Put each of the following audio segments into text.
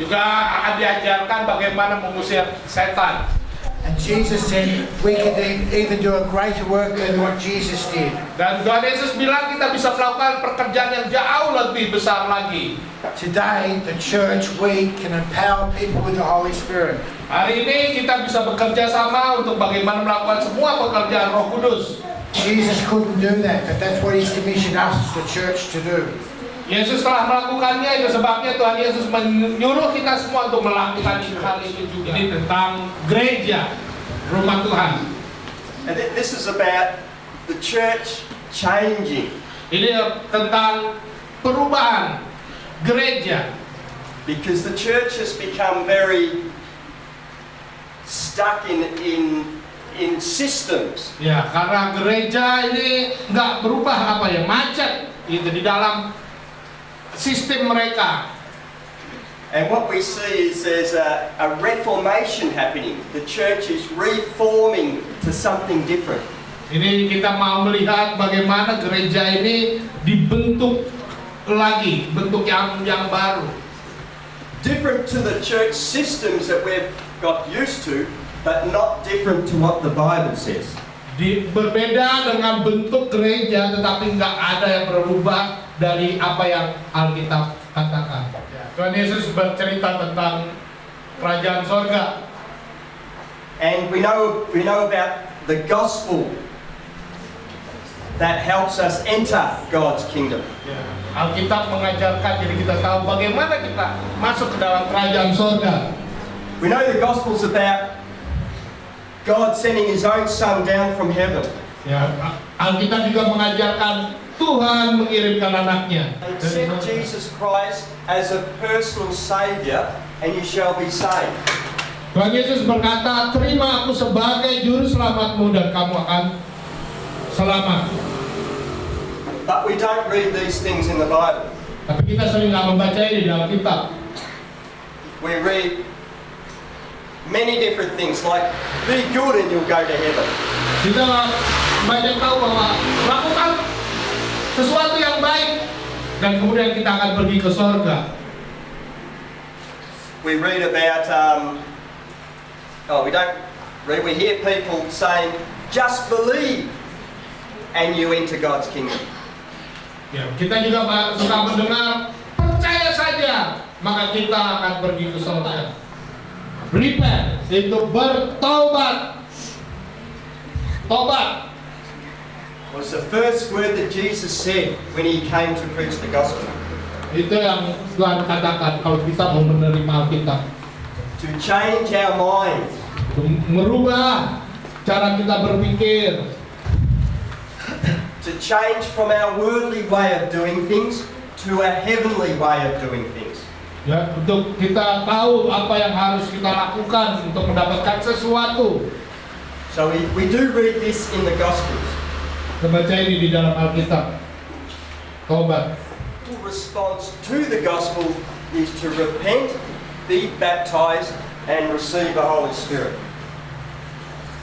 Juga akan diajarkan bagaimana mengusir setan. And Jesus said we could even do a greater work than what Jesus did. Dan Tuhan Yesus bilang kita bisa melakukan pekerjaan yang jauh lebih besar lagi. Today, the church, we can empower people with the Holy Spirit. Hari ini kita bisa bekerja sama untuk bagaimana melakukan semua pekerjaan Roh Kudus. Jesus couldn't do that, but that's what He's commissioned us, the church, to do. Yesus telah melakukannya, itu sebabnya Tuhan Yesus menyuruh kita semua untuk melakukan hal itu juga. Ini tentang gereja, rumah Tuhan. And this is about the church changing. Ini tentang perubahan gereja. Because the church has become very stuck in systems. Ya, karena gereja ini nggak berubah macet gitu di dalam sistem mereka. And what we see is there's a reformation happening. The church is reforming to something different. Ini kita mau melihat bagaimana gereja ini dibentuk lagi, bentuk yang baru. Different to the church systems that we've got used to, but not different to what the Bible says. Berbeda dengan bentuk gereja, tetapi nggak ada yang berubah dari apa yang Alkitab katakan. Tuhan Yesus bercerita tentang kerajaan sorga. And we know about the gospel that helps us enter God's kingdom. Ya, Alkitab mengajarkan, jadi kita tahu bagaimana kita masuk ke dalam kerajaan sorga. We know the gospel's about God sending His own Son down from heaven. Ya, Alkitab juga mengajarkan Tuhan mengirimkan anaknya. Accept Jesus Christ as a personal Savior and you shall be saved. Tuhan Yesus berkata, terima aku sebagai juru selamatmu dan kamu akan selamat. But we don't read these things in the Bible. Tapi kita sering nggak membaca ini di Alkitab. We read many different things like, be good and you'll go to heaven. Kita banyak tahu bahwa lakukan sesuatu yang baik dan kemudian kita akan pergi ke sorga. We read about, we hear people saying, just believe and you enter God's kingdom. Ya, kita juga suka mendengar, percaya saja maka kita akan pergi ke sorga. Repent itu bertobat. Tobat. Was the first word that Jesus said when He came to preach the gospel. Itu yang Tuhan katakan kalau kita mau menerima Alkitab. To change our minds. Merubah cara kita berpikir. To change from our worldly way of doing things to a heavenly way of doing things. Ya, untuk kita tahu apa yang harus kita lakukan untuk mendapatkan sesuatu. So we do read this in the Gospels. Kita baca ini di dalam Alkitab. Tobat. The response to the gospel is to repent, be baptized, and receive the Holy Spirit.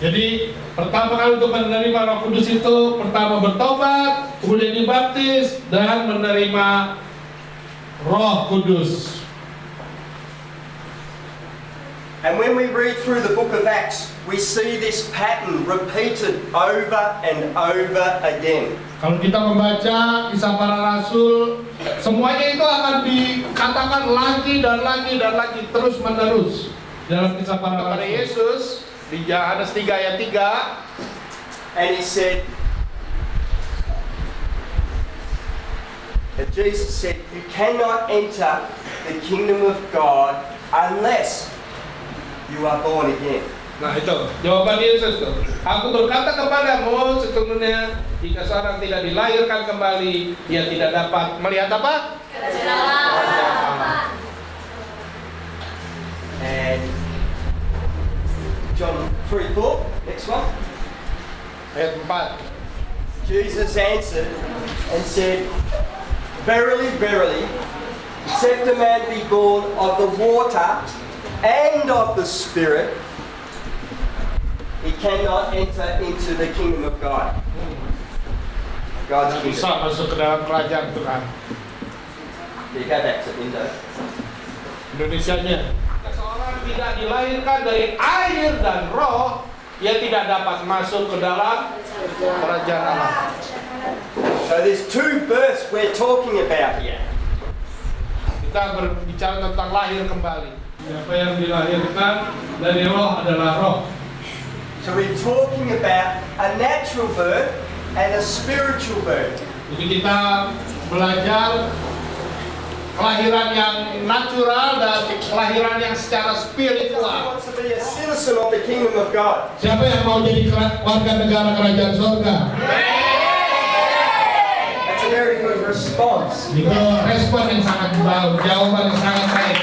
Jadi pertama kali untuk menerima Roh Kudus itu pertama bertobat, kemudian dibaptis dan menerima Roh Kudus. And when we read through the book of Acts, we see this pattern repeated over and over again. Kalau kita membaca Kisah Para Rasul, semuanya itu akan dikatakan lagi dan lagi dan lagi terus menerus dalam Kisah Para Rasul. Yesus di Yohanes 3 ayat 3, and He said, that Jesus said, you cannot enter the kingdom of God unless you are born again. Nah itu jawaban Yesus tuh. Aku berkata kepadamu sesungguhnya jika seorang tidak dilahirkan kembali, ia tidak dapat melihat apa? Kerajaan. And John 3:4, next one. Ayat 4. Jesus answered and said, verily, verily, except a man be born of the water and of the Spirit, he cannot enter into the kingdom of God. God's kingdom. Bisa masuk ke dalam kerajaan Tuhan. You go back to the window. Indonesianya. Seorang tidak dilahirkan dari air dan roh, ia tidak dapat masuk ke dalam kerajaan Allah. So there's two births we're talking about here. Kita berbicara tentang lahir kembali. Siapa yang dilahirkan dari roh adalah roh. So we're talking about a natural birth and a spiritual birth. Jadi kita belajar kelahiran yang natural dan kelahiran yang secara Who spiritual. wants to be a citizen of the kingdom of God? Siapa yang mau jadi warga negara kerajaan surga? That's a very good response. Itu respon yang sangat baik, jawaban yang sangat baik.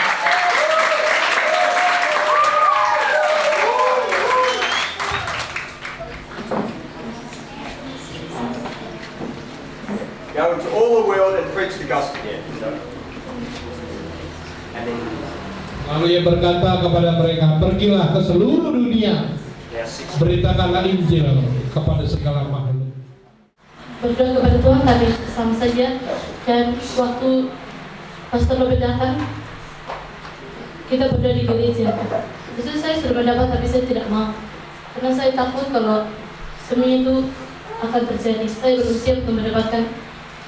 Go into all the world and preach the gospel. Yeah. And then, Lalu ia berkata kepada mereka, pergilah ke seluruh dunia, beritakanlah Injil kepada segala makhluk. Berdoa kepada Tuhan tapi sama saja. Dan waktu Pastor Robert datang, kita berdoa di gereja. Justru saya sudah mendapat tapi saya tidak mau, karena saya takut kalau semua itu akan terjadi. Saya belum siap untuk mendapatkan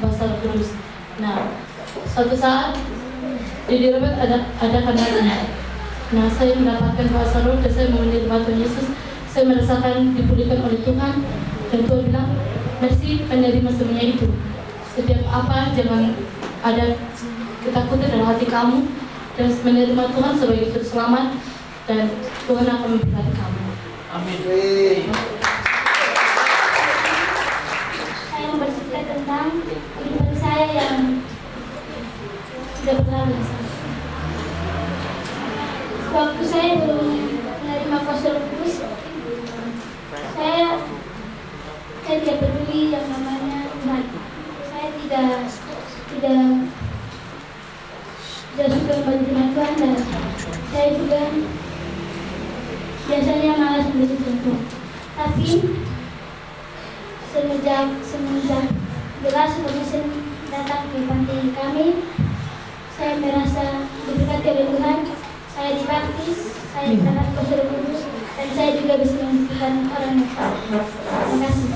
bahasa Roh Kudus. Nah, suatu saat di Robert ada kanalnya. Nah, saya mendapatkan bahasa Roh dan saya mau menerima Tuhan Yesus. Saya merasakan dipulihkan oleh Tuhan dan Tuhan bilang, "Mercy, menerima semuanya itu. Setiap apa jangan ada ketakutan dalam hati kamu dan menerima Tuhan sebagai juru selamat dan Tuhan akan memberkati kamu." Amin. Saya bercerita tentang kehidupan saya yang sudah berlalu. Waktu saya belum menerima kuasa Roh Kudus, saya tidak peduli yang namanya Tuhan. Saya tidak suka membantu dengan Tuhan dan saya juga biasanya malas membaca Tuhan. Tapi semenjak gelas Robinson datang ke panti kami, saya merasa diberkati oleh Tuhan. Saya dibaptis, saya mendapat kuasa Roh Kudus, dan saya juga bisa membutuhkan orang yang salah. Terima kasih.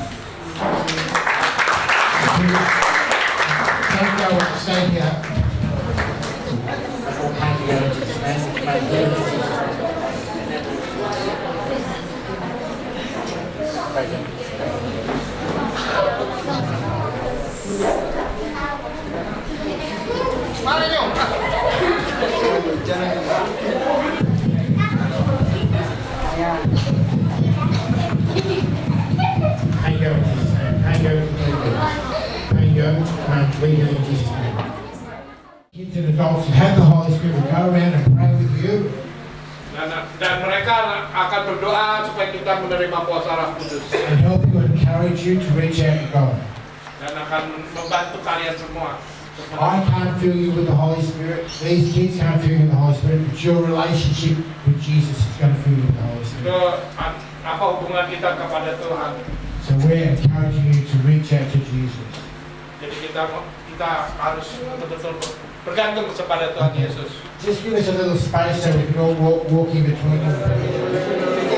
Thank you for staying here. Mari yuk. Kids and adults who have the Holy Spirit will go around and pray with you. Dan mereka akan berdoa supaya kita menerima kuasa Roh Kudus And help you and encourage you to reach out to God. dan akan membantu kalian semua. I can't fill you with the Holy Spirit. These kids can't fill you with the Holy Spirit, but your relationship with Jesus is going to fill you with the Holy Itu Spirit. apa hubungan kita kepada Tuhan. So we're encouraging you to reach out to Jesus. Jadi kita harus betul-betul bergantung kepada Tuhan Yesus. Just give us a little space so we can all walk in between you.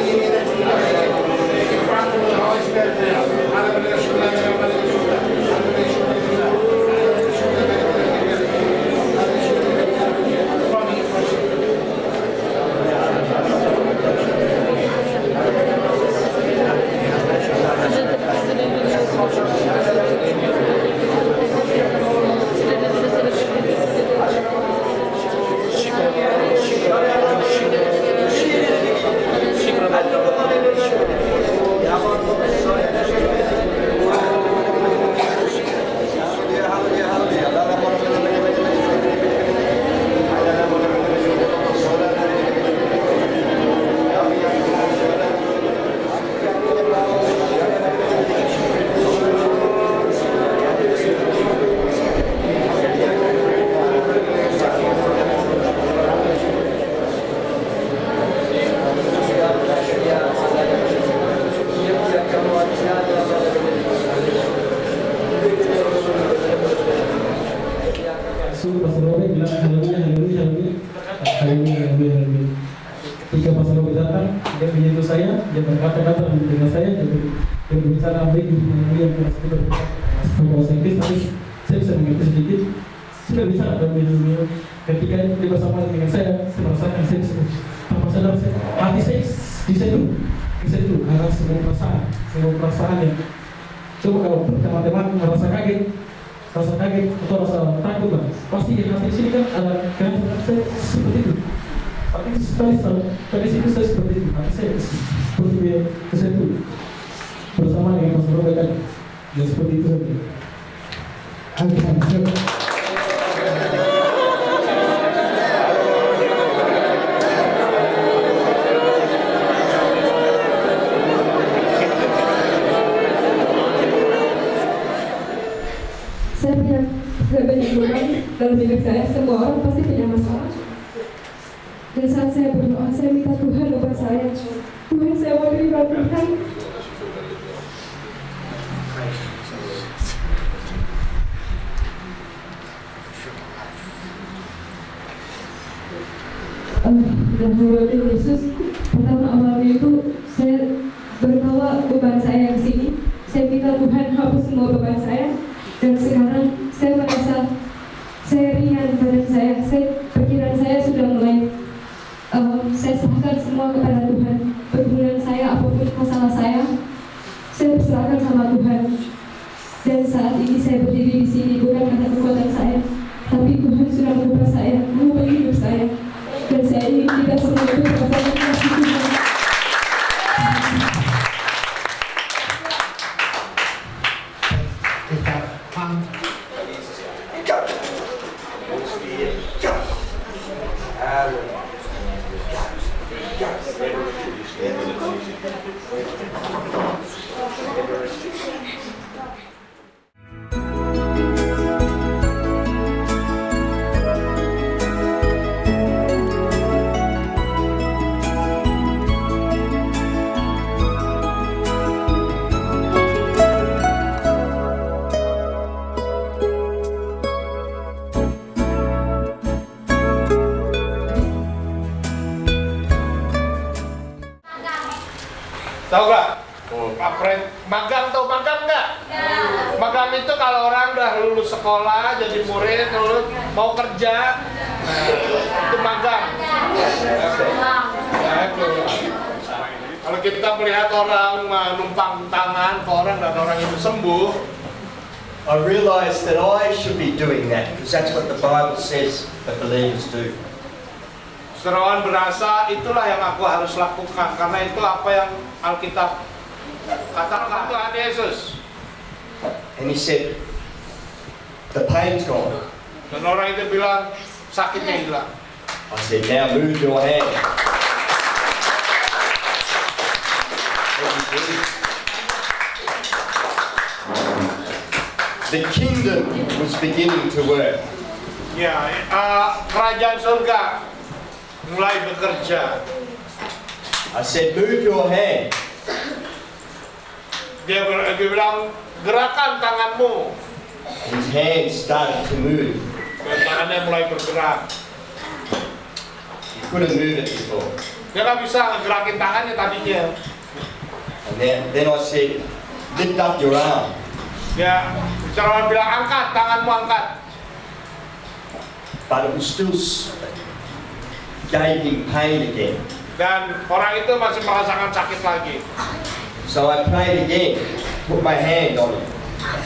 Kali ini lebih. Ketika pastor Robert datang, dia menyentuh saya, dia berkata-kata dengan saya, dia berbicara baik di yang keras kita berbahasa Inggris, tapi saya bisa mengerti sedikit. Saya berbicara dan minum. Ketika dia bersama dengan saya merasakan saya apa saudara saya, hati saya diseduh karena semua perasaan yang coba kalau teman-teman merasa kaget atau rasa takut lah, pasti hati sini kan ada kan saya seperti itu. Tapi tadi situ saya seperti itu, hati saya seperti keseduh bersama dengan Pastor Robert tadi, ya seperti itu saja. Saya punya banyak beban dalam hidup saya. Semua orang pasti punya masalah. Dan saat saya berdoa, saya minta Tuhan ubah saya. Tuhan, saya mau terima Tuhan. Dan Tuhan Yesus, pertama awalnya itu saya berbawa beban saya ke sini. Saya minta Tuhan hapus semua beban saya. Dan sekarang saya merasa saya ringan badan saya, pikiran saya sudah mulai saya serahkan semua kepada Tuhan. Pergumulan saya, apapun masalah saya berserahkan sama Tuhan. Dan saat ini saya berdiri di sini bukan karena kekuatan saya, tapi Tuhan sudah mengubah saya, mengubah hidup saya. Dan saya ingin tidak semua itu berdasarkan kasih Tuhan. Tahu nggak? Magang tahu magang nggak? Magang itu kalau orang udah lulus sekolah jadi murid, lulus mau kerja, itu magang. Kalau kita melihat orang menumpang tangan ke orang dan orang itu sembuh, I realized that I should be doing that because that's what the Bible says that believers do. Saudarawan berasa itulah yang aku harus lakukan karena itu apa yang Alkitab katakan Tuhan Yesus. And he said, the pain's gone. Dan orang itu bilang sakitnya hilang. I said, now move your hand. The kingdom was beginning to work. Ya, kerajaan surga mulai bekerja. I said, move your hand. Dia bilang gerakan tanganmu. His hand started to move. Dan tangannya mulai bergerak. He couldn't move it before. Dia nggak bisa ngegerakin tangannya tadinya. And then I said, lift up your arm. Ya, saudara bilang angkat tanganmu, angkat. But it was still gave him pain again. Dan orang itu masih merasakan sakit lagi. So I prayed again, put my hand on him.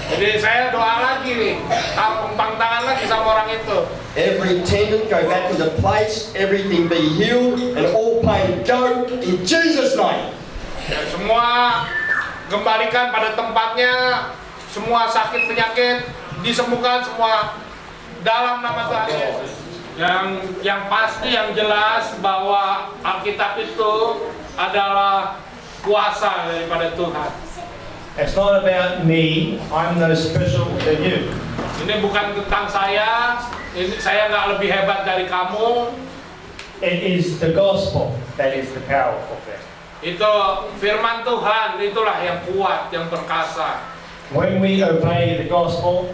Jadi saya doa lagi nih, tumpang tangan lagi sama orang itu. Every tendon go back into place, everything be healed, and all pain go in Jesus' name. Ya, semua kembalikan pada tempatnya, semua sakit penyakit disembuhkan semua dalam nama Tuhan Yesus. Yang pasti, yang jelas bahwa Alkitab itu adalah kuasa daripada Tuhan. It's not about me. I'm no special than you. Ini bukan tentang saya. Saya nggak lebih hebat dari kamu. It is the gospel that is the powerful thing. Itu firman Tuhan, itulah yang kuat, yang perkasa. When we obey the gospel,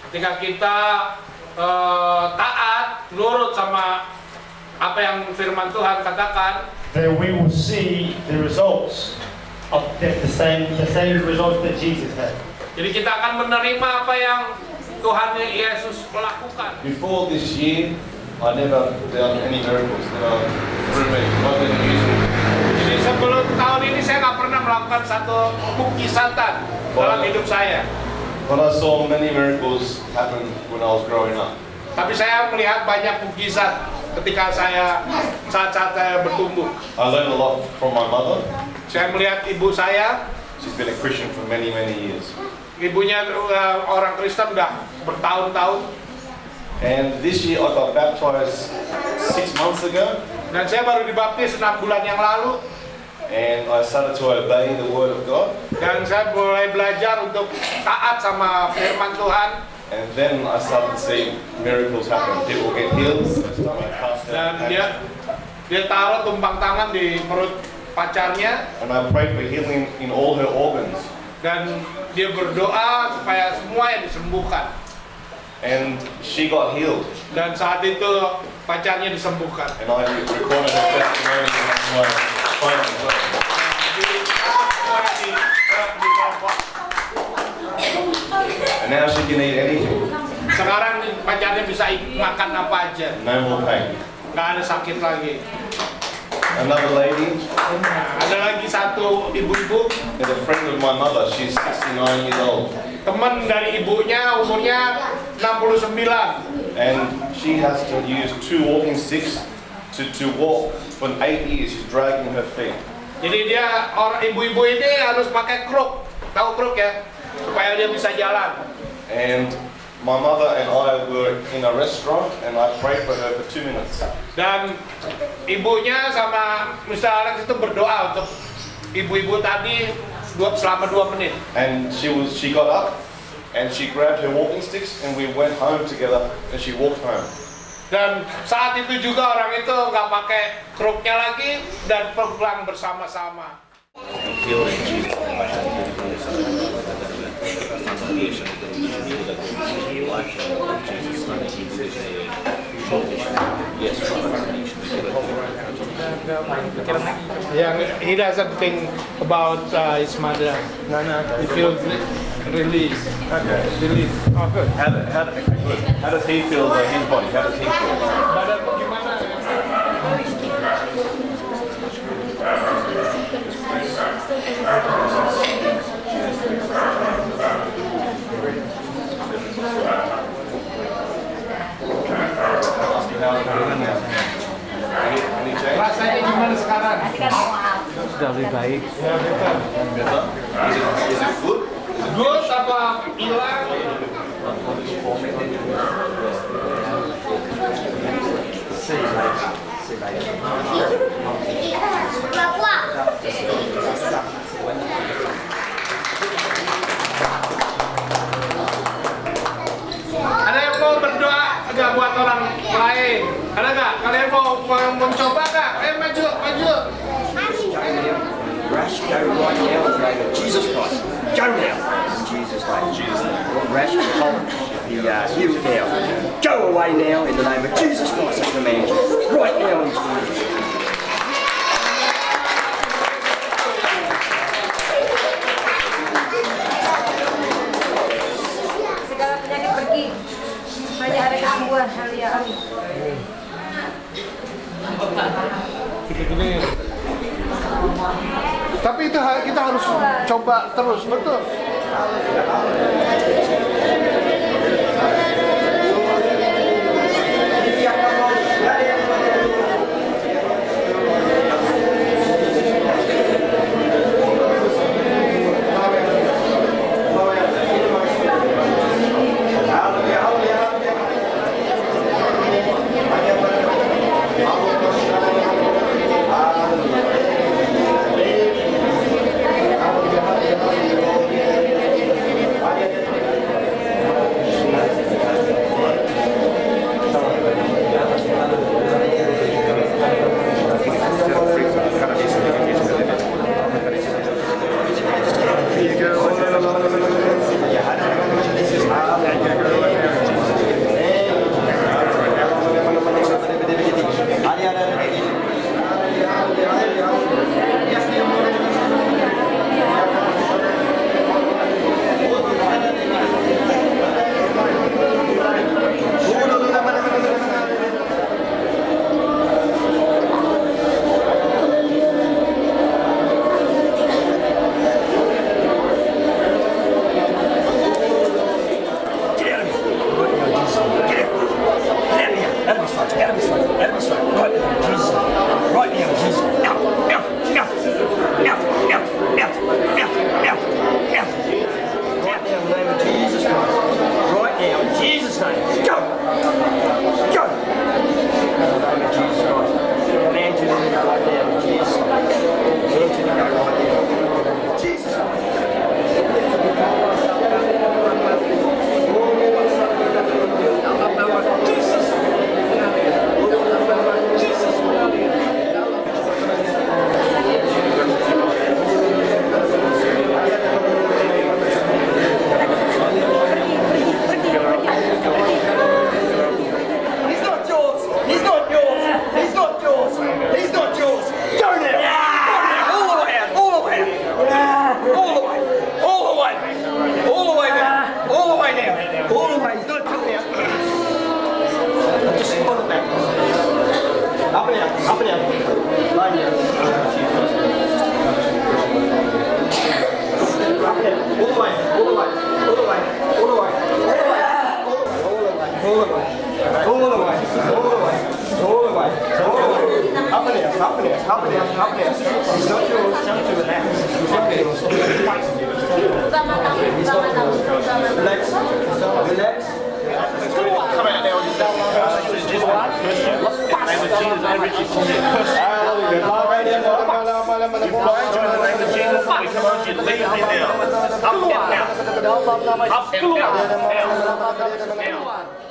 Ketika kita taat, nurut sama apa yang firman Tuhan katakan, then we will see the results of the same results that Jesus had. jadi kita akan menerima apa yang Tuhan Yesus melakukan. Before this year, I never done any miracles. Never through me. God didn't use me. Jadi sebelum tahun ini saya nggak pernah melakukan satu mukjizatan dalam hidup saya. But I saw many miracles happen when I was growing up. Tapi saya melihat banyak mukjizat ketika saat-saat saya bertumbuh. I learned a lot from my mother. Saya melihat ibu saya, She's been a Christian for many, many years. ibunya orang Kristen udah bertahun-tahun. And this year I got baptized 6 months ago. Dan saya baru dibaptis 6 bulan yang lalu. And I started to obey the word of God. Dan saya mulai belajar untuk taat sama firman Tuhan. And then I started to see miracles happen. People get healed. Dan dia taruh tumpang tangan di perut pacarnya. And I prayed for healing in all her organs. Dan dia berdoa supaya semua yang disembuhkan. And she got healed. Dan saat itu pacarnya disembuhkan. And I recorded her testimony on my phone as well. And now she can eat anything. Sekarang pacarnya bisa makan apa aja. No more pain. Nggak ada sakit lagi. Another lady Ada lagi satu ibu-ibu, is a friend of my mother. She's 69 years old. teman dari ibunya, umurnya 69. And she has to use 2 walking sticks to walk for 8 years. She's dragging her feet. Jadi orang ibu-ibu ini harus pakai kruk, tahu kruk ya, supaya dia bisa jalan. And my mother and I were in a restaurant and I prayed for her for 2 minutes. Dan ibunya sama Mr. Alex itu berdoa untuk ibu-ibu tadi selama 2 menit. And she got up and she grabbed her walking sticks and we went home together and she walked home. Dan saat itu juga orang itu nggak pakai kruknya lagi dan pulang bersama-sama. Yeah, he doesn't think about his mother. No, he feels release. Okay. Release. Oh, good. How does he feel about his body? How does he feel? Badan gimana? Rasanya gimana sekarang? Sudah lebih baik. Ya, betul. Better? Is it good? Good apa hilang? Ada yang mau berdoa nggak buat orang lain? Ada nggak? Kalian mau mencoba nggak? Maju, maju. Rash, go right now in the name of Jesus Christ. Go now. In Jesus' name. Jesus' name. Rash, be healed now. Go away now in the name of Jesus Christ. I command you. Right now in Jesus' name. Segala penyakit pergi. Hanya ada kesembuhan. Haleluya. Amin. Gini. Tapi itu kita harus coba terus, betul. Up and down. Line down. Up and down. All the way. All the way. All the way. All the way. All the way. All the way. All the way. All the way. Up and down. Up and down. Up and down. Up and down. It's not yours. It's not yours. Relax. Relax. Come out now. Just one. In the name of Jesus, every we command you to leave me now. Up and down. Up and down. Down.